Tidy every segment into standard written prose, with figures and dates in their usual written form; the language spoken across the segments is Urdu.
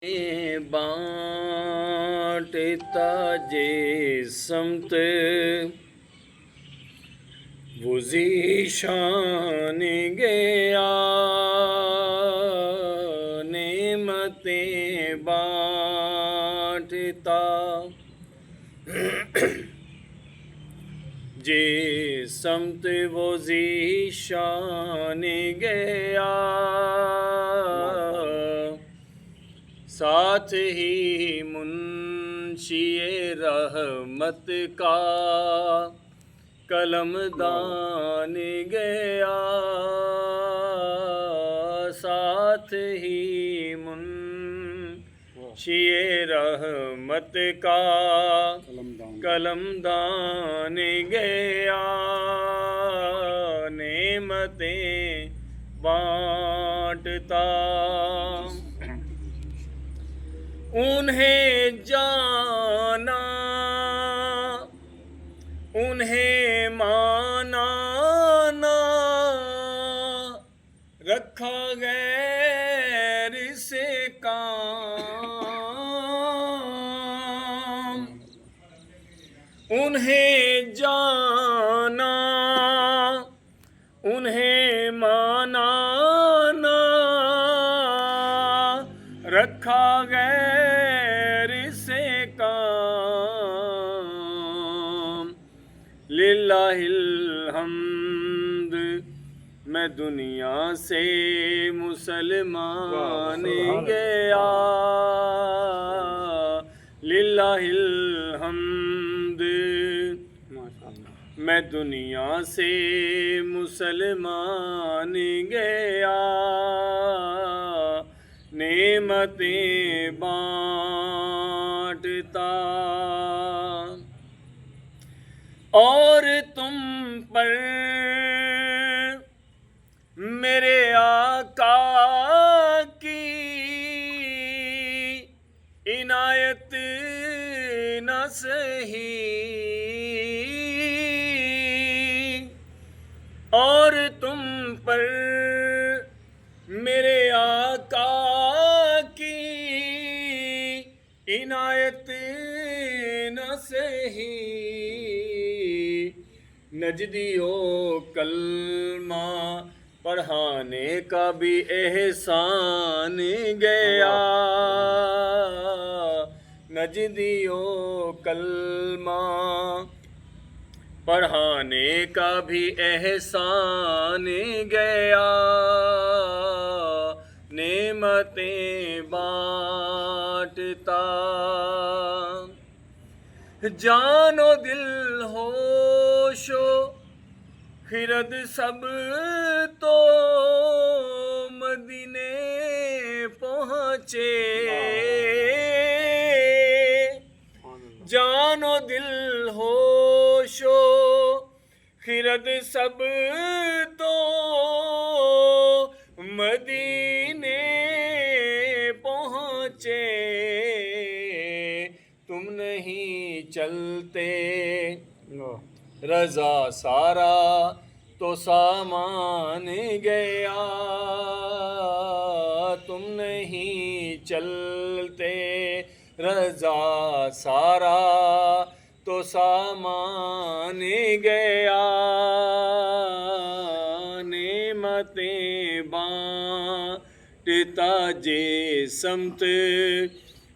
بانٹتا جے سمت وہ ذیشان گیا نعمتیں بانٹتا جے سمت وہ ذیشان گیا ساتھ ہی منشی رحمت کا قلم دان گیا ساتھ ہی منشی رحمت کا قلم دان گیا نعمتیں بانٹتا انہیں جانا انہیں مانا نہ رکھا غیر سے کام انہیں جانا انہیں مانا نہ رکھا غیر سے کام للہ الحمد میں دنیا سے مسلمان گیا للہ الحمد میں دنیا سے مسلمان گیا نعمتیں بانٹتا اور تم پر میرے آقا کی عنایت نہ سہی اور تم پر میرے آقا کی عنایت نہ سہی نجدیوں کلمہ پڑھانے کا بھی احسان گیا نجدیوں کلمہ پڑھانے کا بھی احسان گیا نعمتیں بانٹتا جان و دل ہوش و خرد سب تو مدینے پہنچے جان و دل ہوش و خرد سب تو مدینے پہنچے تم نہیں چلتے رضا سارا تو سامان گیا تم نہیں چلتے رضا سارا تو سامان گیا نعمتیں بانٹتا جے سمت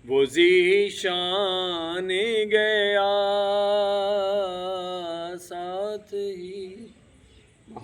وہ ذیشان گیا ساتھ ہی